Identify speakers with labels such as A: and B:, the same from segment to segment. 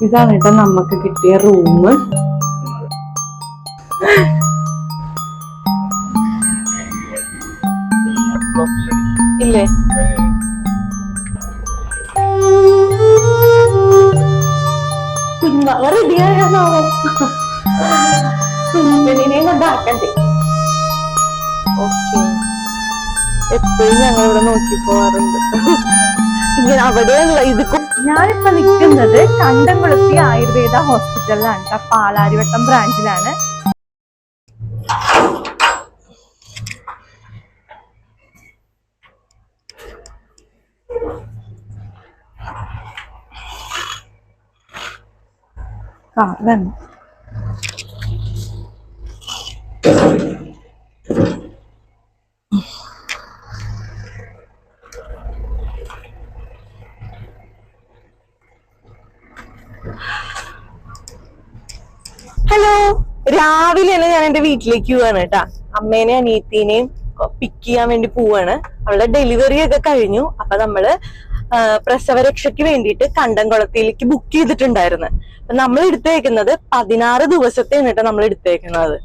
A: ഇതാണ് കേട്ടോ നമുക്ക് കിട്ടിയ റൂം. ഇല്ലേ കുഞ്ഞ റെഡിയായാണാവോ? കുഞ്ഞിനെയും കൊണ്ടാക്കണ്ടേ? ഓക്കെ, എപ്പോഴും ഞങ്ങൾ ഇവിടെ നോക്കി പോവാറുണ്ട്. ഇങ്ങനെ അവിടെയുള്ള ഇത്. ഞാനിപ്പോ നിൽക്കുന്നത് കണ്ടംകുളത്തി ആയുർവേദ ഹോസ്പിറ്റലിലാണ് കേട്ടോ, പാലാരിവട്ടം ബ്രാഞ്ചിലാണ്. കാറാണ്. ഹലോ, രാവിലെ തന്നെ ഞാൻ എന്റെ വീട്ടിലേക്ക് പോവാണ് കേട്ടാ. അമ്മേനെയും അനിയത്തിനെയും പിക്ക് ചെയ്യാൻ വേണ്ടി പോവാണ്. അവളുടെ ഡെലിവറി ഒക്കെ കഴിഞ്ഞു. അപ്പൊ നമ്മള് പ്രസവരക്ഷയ്ക്ക് വേണ്ടിയിട്ട് കണ്ടംകുളത്തിലേക്ക് ബുക്ക് ചെയ്തിട്ടുണ്ടായിരുന്നു. നമ്മൾ എടുത്തേക്കുന്നത് 16 ദിവസത്തെയാണ് കേട്ടോ നമ്മൾ എടുത്തേക്കുന്നത്.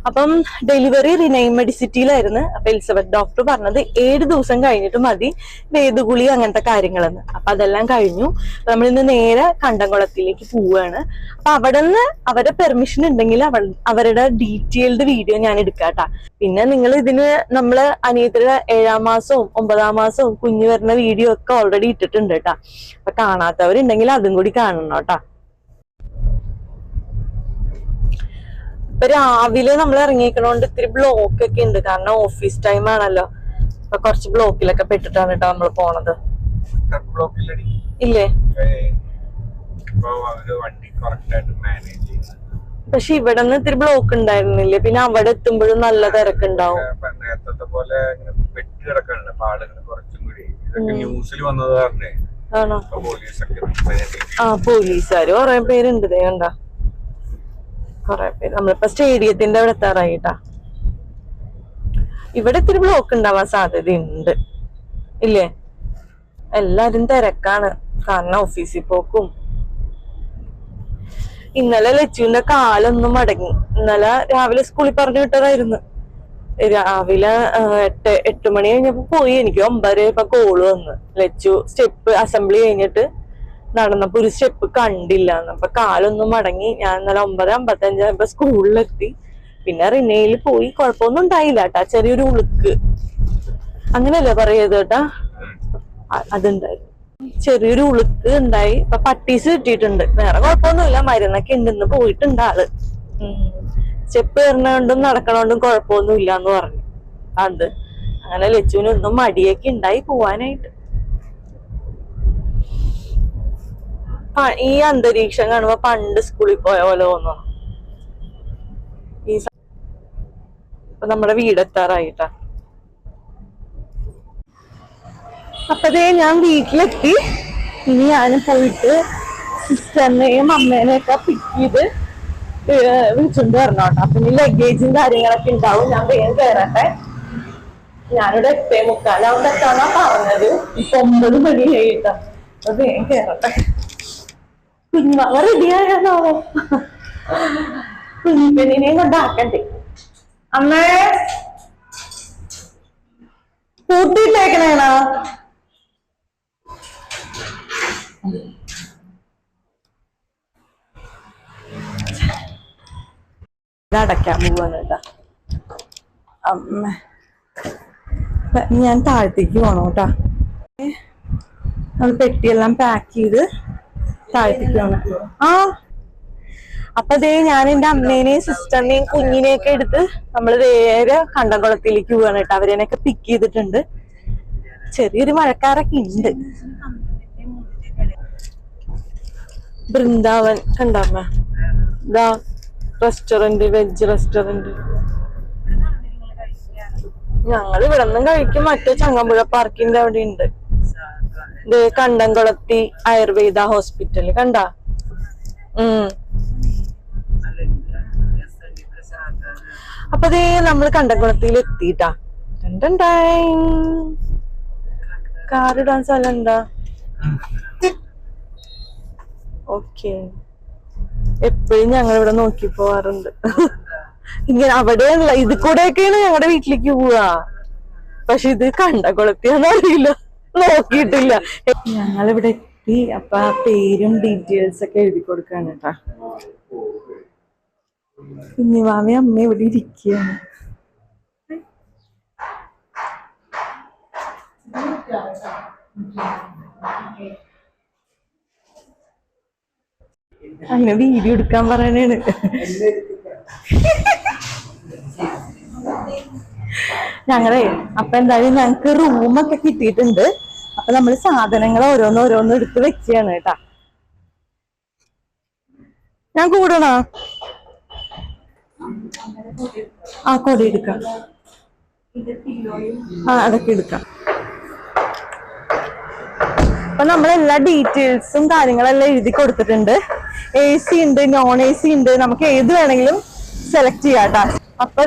A: അപ്പം ഡെലിവറി റിനൈൻ മെഡിസിറ്റിയിലായിരുന്നു. അപ്പൊ എലിസബത്ത് ഡോക്ടർ പറഞ്ഞത് 7 ദിവസം കഴിഞ്ഞിട്ട് മതി വേദഗുളി അങ്ങനത്തെ കാര്യങ്ങളെന്ന്. അപ്പൊ അതെല്ലാം കഴിഞ്ഞു. നമ്മളിന്ന് നേരെ കണ്ടംകുളത്തിലേക്ക് പോവുകയാണ്. അപ്പൊ അവിടെ നിന്ന് അവരുടെ പെർമിഷൻ ഉണ്ടെങ്കിൽ അവരുടെ ഡീറ്റെയിൽഡ് വീഡിയോ ഞാൻ എടുക്കാട്ടാ. പിന്നെ നിങ്ങൾ ഇതിന് നമ്മള് അനിയത്തിയുടെ 7ാം മാസവും 9ാം മാസവും കുഞ്ഞു വരുന്ന വീഡിയോ ഒക്കെ ഓൾറെഡി ഇട്ടിട്ടുണ്ട് കേട്ടാ. അപ്പൊ കാണാത്തവരുണ്ടെങ്കിൽ അതും കൂടി കാണണം കേട്ടാ. ഇപ്പൊ രാവിലെ നമ്മൾ ഇറങ്ങിക്കണോണ്ട് ഇത്തിരി ബ്ലോക്ക് ഒക്കെ ഉണ്ട്, കാരണം ഓഫീസ് ടൈം ആണല്ലോ. അപ്പൊ കുറച്ച് ബ്ലോക്കിലൊക്കെ പെട്ടിട്ടാണ് കേട്ടോ നമ്മൾ പോണത്. ഇല്ലേ? പക്ഷെ ഇവിടെ നിന്ന് ഇത്തിരി ബ്ലോക്ക് ഉണ്ടായിരുന്നില്ലേ? പിന്നെ അവിടെ എത്തുമ്പോഴും നല്ല തിരക്കുണ്ടാവും. ആണോ? ആ, പോലീസുകാര് കൊറേ പേരുണ്ട്. കണ്ട കൊറേ പേര്. നമ്മളിപ്പോ സ്റ്റേഡിയത്തിന്റെ അവിടെ എത്താറായിട്ടാ. ഇവിടെ ഇത്തിരി ബ്ലോക്ക് ഉണ്ടാവാൻ സാധ്യതയുണ്ട്, ഇല്ലേ? എല്ലാരും തിരക്കാണ്, കാരണം ഓഫീസിൽ പോക്കും. ഇന്നലെ ലച്ചുവിന്റെ കാലൊന്നും മടങ്ങി. ഇന്നലെ രാവിലെ സ്കൂളിൽ പറഞ്ഞു വിട്ടതായിരുന്നു. രാവിലെ 8 മണി കഴിഞ്ഞപ്പോ പോയി. എനിക്ക് 9 ഇപ്പൊ കോള് വന്ന്. ലച്ചു സ്റ്റെപ്പ് അസംബ്ലി കഴിഞ്ഞിട്ട് നടന്നപ്പോ ഒരു സ്റ്റെപ്പ് കണ്ടില്ല. അപ്പൊ കാലൊന്നും മടങ്ങി. ഞാൻ ഇന്നലെ 9:55 സ്കൂളിലെത്തി. പിന്നെ റിനയിൽ പോയി. കുഴപ്പമൊന്നും ഉണ്ടായില്ല കേട്ടാ. ചെറിയൊരു ഉളുക്ക്, അങ്ങനെയല്ലേ പറയത് കേട്ടാ, അതുണ്ടായിരുന്നു. ചെറിയൊരു ഉളുക്ക് ഉണ്ടായി. ഇപ്പൊ പട്ടീസ് കിട്ടിയിട്ടുണ്ട്. വേറെ കുഴപ്പമൊന്നുമില്ല. മരുന്നൊക്കെ ഉണ്ടെന്ന് പോയിട്ടുണ്ട് ആള്. സ്റ്റെപ്പ് കയറണോണ്ടും നടക്കണോണ്ടും കുഴപ്പമൊന്നും ഇല്ലാന്ന് പറഞ്ഞു. അത് അങ്ങനെ ലച്ചുവിനൊന്നും മടിയൊക്കെ ഉണ്ടായി പോവാനായിട്ട്. ഈ അന്തരീക്ഷം കാണുമ്പോ പണ്ട് സ്കൂളിൽ പോയ പോലെ തോന്നണം. ഇപ്പൊ നമ്മുടെ വീടെത്താറായിട്ടാ. അപ്പതേ ഞാൻ വീട്ടിലെത്തി. ഇനി ഞാൻ പോയിട്ട് സിസ്റ്ററിനെയും അമ്മേനെയൊക്കെ പിക്ക് ചെയ്ത് വിളിച്ചോണ്ട് വരണോട്ടോ. അപ്പൊ ഇനി ലഗേജും കാര്യങ്ങളൊക്കെ ഉണ്ടാവും. ഞാൻ വേഗം കയറട്ടെ. ഞാനിവിടെ 8:45 എത്താന്നാ പറഞ്ഞത്. ഇപ്പൊ 9 മണി കഴിയിട്ടാ. അപ്പൊ വേഗം കയറട്ടെ. കുഞ്ഞുമാവ റെഡിയായാണാവോ? കുഞ്ഞിനെയും കൊണ്ടാക്കണ്ടേ? അമ്മേ, കൂട്ടിയിട്ടേക്കണേണോ? അടയ്ക്കാൻ പോവാണ് കേട്ടാ. അമ്മ, ഞാൻ താഴത്തേക്ക് പോണോ കേട്ടാ. നമ്മൾ പെട്ടിയെല്ലാം പാക്ക് ചെയ്ത് താഴത്തേക്ക് പോണം. ആ, അപ്പൊ ദേ ഞാൻ എന്റെ അമ്മേനെയും സിസ്റ്ററിനെയും കുഞ്ഞിനെയൊക്കെ എടുത്ത് നമ്മള് നേരെ കണ്ടംകുളത്തിലേക്ക് പോവാണ് കേട്ടോ. അവരെയൊക്കെ പിക്ക് ചെയ്തിട്ടുണ്ട്. ചെറിയൊരു മഴക്കാരൊക്കെ ഉണ്ട്. ബൃന്ദാവൻ കണ്ടമ്മ, ഇതാ റെസ്റ്റോറന്റ്, വെജ് റെസ്റ്റോറന്റ്. ഞങ്ങൾ ഇവിടെ നിന്നും കഴിക്കും. മറ്റേ ചങ്ങമ്പുഴ പാർക്കിന്റെ അവിടെ ഉണ്ട്. ഇത് കണ്ടംകുളത്തി ആയുർവേദ ഹോസ്പിറ്റൽ കണ്ട. അപ്പൊ ദേ നമ്മള് കണ്ടംകുളത്തിൽ എത്തിട്ടാ. കാറിടാൻ സ്ഥലം എന്താ? ഓക്കെ. എപ്പോഴും ഞങ്ങൾ ഇവിടെ നോക്കി പോവാറുണ്ട്. ഇങ്ങനെ അവിടെയല്ല, ഇത് കൂടെയൊക്കെയാണ് ഞങ്ങളുടെ വീട്ടിലേക്ക് പോവാ. പക്ഷെ ഇത് കണ്ടകുളത്തിയാന്ന് അറിയില്ല, നോക്കിയിട്ടില്ല. ഞങ്ങളിവിടെ എത്തി. അപ്പൊ ആ പേരും ഡീറ്റെയിൽസ് ഒക്കെ എഴുതി കൊടുക്കാണ് കേട്ടാ. കുഞ്ഞുമാമി അമ്മ ഇവിടെ ഇരിക്കുകയാണ്. അങ്ങനെ വീഡിയോ എടുക്കാൻ പറയാനാണ്. ഞങ്ങളെ അപ്പൊ എന്തായാലും ഞങ്ങക്ക് റൂമൊക്കെ കിട്ടിയിട്ടുണ്ട്. അപ്പൊ നമ്മള് സാധനങ്ങൾ ഓരോന്നോരോന്ന് എടുത്ത് വെക്കുകയാണ് കേട്ടാ. ഞാൻ കൂടണോ? ആ കൊടി എടുക്കാം. ആ അതൊക്കെ എടുക്കാം. അപ്പൊ നമ്മളെല്ലാ ഡീറ്റെയിൽസും കാര്യങ്ങളെല്ലാം എഴുതി കൊടുത്തിട്ടുണ്ട്. AC ഉണ്ട്, നോൺ AC ഉണ്ട്, നമുക്ക് ഏത് വേണമെങ്കിലും സെലക്ട് ചെയ്യാട്ടാ. അപ്പൊ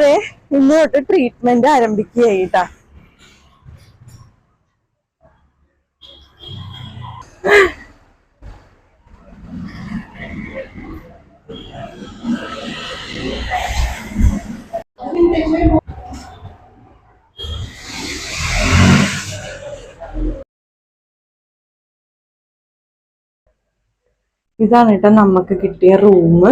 A: ഇന്ന് തൊട്ട് ട്രീറ്റ്മെന്റ് ആരംഭിക്കുകയായിട്ടാ. ഇതാണ് കേട്ടോ നമുക്ക് കിട്ടിയ റൂം.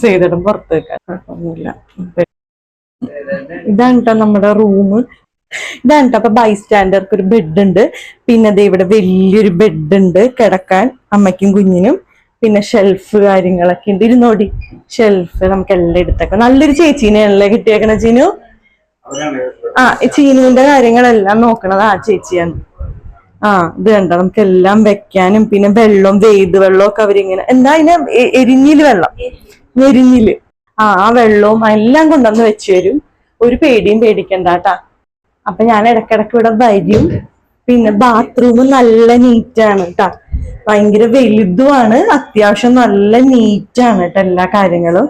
A: ചെയ്തിടും പുറത്ത് വെക്കാൻ കുഴപ്പമൊന്നുമില്ല. ഇതാണ് കേട്ടോ നമ്മുടെ റൂം. ഇതാണ് കേട്ടോ. അപ്പൊ ബൈസ്റ്റാൻഡർക്ക് ഒരു ബെഡ് ഉണ്ട്. പിന്നെ ദേ ഇവിടെ വലിയൊരു ബെഡ് ഉണ്ട് കിടക്കാൻ അമ്മയ്ക്കും കുഞ്ഞിനും. പിന്നെ ഷെൽഫ് കാര്യങ്ങളൊക്കെ ഉണ്ട്. ഇരുന്നോടി ഷെൽഫ് നമുക്ക് എല്ലാം എടുത്തേക്കാം. നല്ലൊരു ചേച്ചീനെയാണല്ലേ കിട്ടിയേക്കണ ചീനു. ആ ചീനുവിന്റെ കാര്യങ്ങളെല്ലാം നോക്കണത് ആ ചേച്ചിയാണ്. ആ ഇത് കണ്ട നമുക്ക് എല്ലാം വെക്കാനും. പിന്നെ വെള്ളം വെയ്ത് വെള്ളമൊക്കെ അവരിങ്ങനെ എന്താ അതിന് എരിഞ്ഞില് വെള്ളം, എരിഞ്ഞില് ആ വെള്ളവും എല്ലാം കൊണ്ടുവന്ന് വെച്ചു തരും. ഒരു പേടിയും പേടിക്കണ്ട കേട്ടാ. അപ്പൊ ഞാൻ ഇടക്കിടക്ക് ഇവിടെ വരും. പിന്നെ ബാത്റൂം നല്ല നീറ്റാണ് കേട്ടാ. ഭയങ്കര വലുതുമാണ്, അത്യാവശ്യം നല്ല നീറ്റാണ് കേട്ടോ എല്ലാ കാര്യങ്ങളും.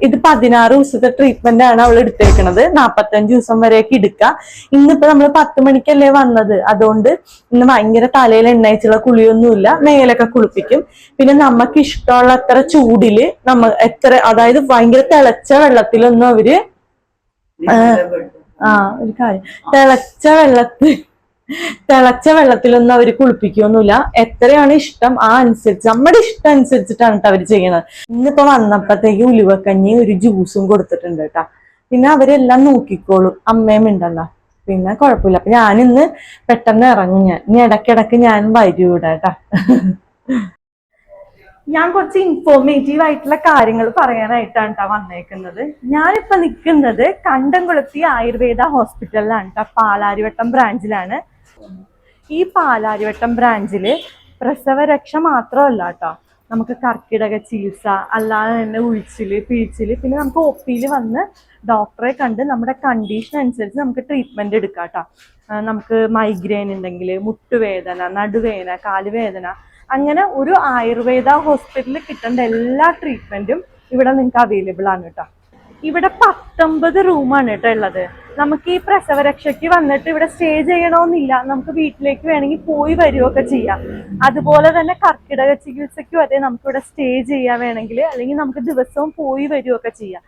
A: ഇത് 16 ദിവസത്തെ ട്രീറ്റ്മെന്റ് ആണ് അവൾ എടുത്തേക്കണത്. 45 ദിവസം വരെയൊക്കെ എടുക്കാം. ഇന്നിപ്പോ നമ്മള് 10 മണിക്കല്ലേ വന്നത്, അതുകൊണ്ട് ഇന്ന് ഭയങ്കര തലയിൽ എണ്ണയച്ചുള്ള കുളിയൊന്നുമില്ല. മേലൊക്കെ കുളിപ്പിക്കും. പിന്നെ നമുക്ക് ഇഷ്ടമുള്ള അത്ര ചൂടില് അതായത് ഭയങ്കര തിളച്ച വെള്ളത്തിലൊന്നും അവര് ഒരു കാര്യം തിളച്ച വെള്ളത്തിലൊന്നും അവര് കുളിപ്പിക്കൊന്നുമില്ല. എത്രയാണ് ഇഷ്ടം ആ അനുസരിച്ച് നമ്മുടെ ഇഷ്ടം അനുസരിച്ചിട്ടാണ് കേട്ടോ അവര് ചെയ്യണത്. ഇന്നിപ്പോ വന്നപ്പോഴത്തേക്ക് ഉലുവക്കഞ്ഞി ഒരു ജ്യൂസും കൊടുത്തിട്ടുണ്ട് കേട്ടാ. പിന്നെ അവരെല്ലാം നോക്കിക്കോളും, അമ്മയും ഉണ്ടല്ലോ, പിന്നെ കുഴപ്പമില്ല. അപ്പൊ ഞാനിന്ന് പെട്ടെന്ന് ഇറങ്ങും. ഇനി ഇടയ്ക്കിടയ്ക്ക് ഞാൻ വരും ഇവിടെ കേട്ടാ. ഞാൻ കുറച്ച് ഇൻഫോർമേറ്റീവ് ആയിട്ടുള്ള കാര്യങ്ങൾ പറയാനായിട്ടാണ് കേട്ടോ വന്നേക്കുന്നത്. ഞാനിപ്പോ നിൽക്കുന്നത് കണ്ടംകുളത്തി ആയുർവേദ ഹോസ്പിറ്റലിലാണ് കേട്ടോ. പാലാരിവട്ടം ബ്രാഞ്ചിലാണ്. ഈ പാലാരിവട്ടം ബ്രാഞ്ചില് പ്രസവരക്ഷ മാത്രമല്ല കേട്ടോ, നമുക്ക് കർക്കിടക ചികിത്സ, അല്ലാതെ തന്നെ ഉഴിച്ചില് പിഴിച്ചില്, പിന്നെ നമുക്ക് OP-യിൽ വന്ന് ഡോക്ടറെ കണ്ട് നമ്മുടെ കണ്ടീഷൻ അനുസരിച്ച് നമുക്ക് ട്രീറ്റ്മെന്റ് എടുക്കാം കേട്ടോ. നമുക്ക് മൈഗ്രെയിൻ ഉണ്ടെങ്കിൽ, മുട്ടുവേദന, നടുവേദന, കാലുവേദന, അങ്ങനെ ഒരു ആയുർവേദ ഹോസ്പിറ്റലിൽ കിട്ടേണ്ട എല്ലാ ട്രീറ്റ്മെന്റും ഇവിടെ നിങ്ങൾക്ക് അവൈലബിൾ ആണ് കേട്ടോ. ഇവിടെ 19 റൂമാണ് കേട്ടോ ഉള്ളത്. നമുക്ക് ഈ പ്രസവരക്ഷയ്ക്ക് വന്നിട്ട് ഇവിടെ സ്റ്റേ ചെയ്യണമെന്നില്ല. നമുക്ക് വീട്ടിലേക്ക് വേണമെങ്കിൽ പോയി വരികയൊക്കെ ചെയ്യാം. അതുപോലെ തന്നെ കർക്കിടക ചികിത്സയ്ക്കും അതെ, നമുക്ക് ഇവിടെ സ്റ്റേ ചെയ്യാൻ വേണമെങ്കിൽ, അല്ലെങ്കിൽ നമുക്ക് ദിവസവും പോയി വരികയൊക്കെ ചെയ്യാം.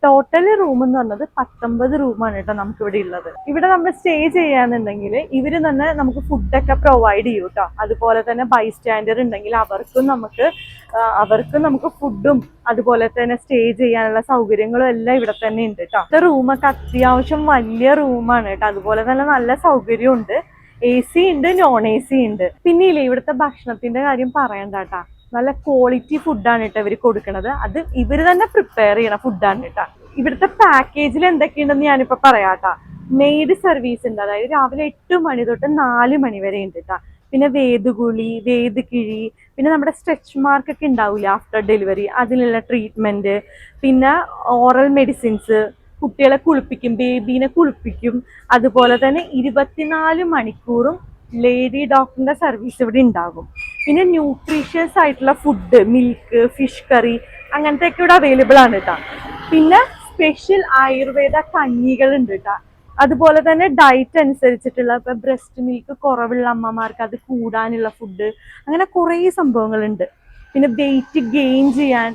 A: ടോട്ടലി റൂം എന്ന് പറഞ്ഞത് 19 റൂമാണ് കേട്ടോ നമുക്ക് ഇവിടെ ഉള്ളത്. ഇവിടെ നമ്മൾ സ്റ്റേ ചെയ്യാന്നുണ്ടെങ്കിൽ ഇവര് തന്നെ നമുക്ക് ഫുഡൊക്കെ പ്രൊവൈഡ് ചെയ്യും കേട്ടോ. അതുപോലെ തന്നെ ബൈസ്റ്റാൻഡർ ഉണ്ടെങ്കിൽ അവർക്കും നമുക്ക് ഫുഡും അതുപോലെ തന്നെ സ്റ്റേ ചെയ്യാനുള്ള സൗകര്യങ്ങളും എല്ലാം ഇവിടെ തന്നെ ഉണ്ട് കേട്ടോ. റൂമൊക്കെ അത്യാവശ്യം വലിയ റൂമാണ് കേട്ടോ. അതുപോലെ തന്നെ നല്ല സൗകര്യം ഉണ്ട്. AC ഉണ്ട്, നോൺ AC ഉണ്ട്. പിന്നെ ഇല്ലേ, ഇവിടുത്തെ ഭക്ഷണത്തിന്റെ കാര്യം പറയണ്ട കേട്ടാ. നല്ല ക്വാളിറ്റി ഫുഡാണ് കേട്ടോ ഇവർ കൊടുക്കണത്. അത് ഇവർ തന്നെ പ്രിപ്പയർ ചെയ്യണ ഫുഡാണ് കേട്ടോ. ഇവിടുത്തെ പാക്കേജിൽ എന്തൊക്കെയുണ്ടെന്ന് ഞാനിപ്പോ പറയാട്ടാ. മെയ്ഡ് സർവീസ് ഉണ്ട്, അതായത് രാവിലെ 8 മണി തൊട്ട് 4 മണി വരെ ഉണ്ട് കേട്ടോ. പിന്നെ വേദുകുളി, വേദുകിഴി, പിന്നെ നമ്മുടെ സ്ട്രെച്ച് മാർക്കൊക്കെ ഉണ്ടാവില്ല ആഫ്റ്റർ ഡെലിവറി, അതിനുള്ള ട്രീറ്റ്മെന്റ്, പിന്നെ ഓറൽ മെഡിസിൻസ്, കുട്ടികളെ കുളിപ്പിക്കും, ബേബീനെ കുളിപ്പിക്കും. അതുപോലെ തന്നെ 24 മണിക്കൂറും ലേഡി ഡോക്ടറിന്റെ സർവീസ് ഇവിടെ ഉണ്ടാകും. പിന്നെ ന്യൂട്രീഷ്യസ് ആയിട്ടുള്ള ഫുഡ്, മിൽക്ക്, ഫിഷ് കറി, അങ്ങനത്തെ ഒക്കെ ഇവിടെ അവൈലബിൾ ആണ് കേട്ടോ. പിന്നെ
B: സ്പെഷ്യൽ ആയുർവേദ കഞ്ഞികൾ ഉണ്ട് കേട്ടോ. അതുപോലെ തന്നെ ഡയറ്റ് അനുസരിച്ചിട്ടുള്ള ഇപ്പൊ ബ്രസ്റ്റ് മിൽക്ക് കുറവുള്ള അമ്മമാർക്ക് അത് കൂടാനുള്ള ഫുഡ്, അങ്ങനെ കുറേ സംഭവങ്ങളുണ്ട്. പിന്നെ വെയിറ്റ് ഗെയിൻ ചെയ്യാൻ,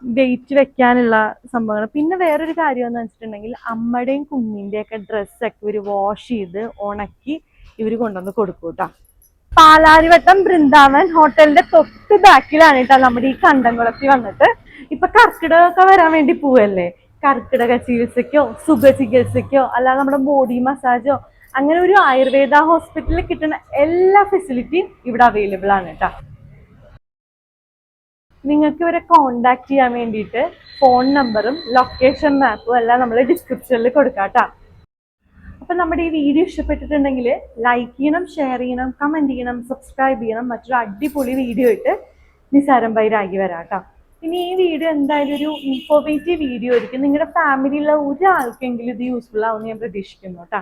B: വെയിറ്റ് വെക്കാനുള്ള സംഭവങ്ങൾ. പിന്നെ വേറൊരു കാര്യം എന്ന് വെച്ചിട്ടുണ്ടെങ്കിൽ അമ്മയുടെയും കുഞ്ഞിൻ്റെയും ഒക്കെ ഡ്രസ്സൊക്കെ ഇവർ വാഷ് ചെയ്ത് ഉണക്കി ഇവർ കൊണ്ടുവന്ന് കൊടുക്കും കേട്ടോ. പാലാരിവട്ടം ബൃന്ദാവൻ ഹോട്ടലിന്റെ തൊട്ട് ബാക്കിലാണ് കേട്ടോ നമ്മുടെ ഈ കണ്ടംകുളത്തി വന്നിട്ട്. ഇപ്പൊ കർക്കിടകമൊക്കെ വരാൻ വേണ്ടി പോവല്ലേ, കർക്കിടക ചികിത്സയ്ക്കോ സുഖ ചികിത്സയ്ക്കോ അല്ലാതെ നമ്മുടെ ബോഡി മസാജോ അങ്ങനെ ഒരു ആയുർവേദ ഹോസ്പിറ്റലിൽ കിട്ടുന്ന എല്ലാ ഫെസിലിറ്റിയും ഇവിടെ അവൈലബിൾ ആണ് കേട്ടോ. നിങ്ങൾക്ക് ഇവരെ കോണ്ടാക്ട് ചെയ്യാൻ വേണ്ടിയിട്ട് ഫോൺ നമ്പറും ലൊക്കേഷൻ മാപ്പും എല്ലാം നമ്മൾ ഡിസ്ക്രിപ്ഷനിൽ കൊടുക്കാം കേട്ടോ. അപ്പം നമ്മുടെ ഈ വീഡിയോ ഇഷ്ടപ്പെട്ടിട്ടുണ്ടെങ്കിൽ ലൈക്ക് ചെയ്യണം, ഷെയർ ചെയ്യണം, കമൻറ്റ് ചെയ്യണം, സബ്സ്ക്രൈബ് ചെയ്യണം. മറ്റൊരു അടിപൊളി വീഡിയോ ആയിട്ട് നിസാരം ബൈരാഗി വരാം കേട്ടോ. ഇനി ഈ വീഡിയോ എന്തായാലും ഒരു ഇൻഫോർമേറ്റീവ് വീഡിയോ ആയിരിക്കും. നിങ്ങളുടെ ഫാമിലിയിലുള്ള ഒരാൾക്കെങ്കിലും ഇത് യൂസ്ഫുൾ ആവുമെന്ന് ഞാൻ പ്രതീക്ഷിക്കുന്നു കേട്ടോ.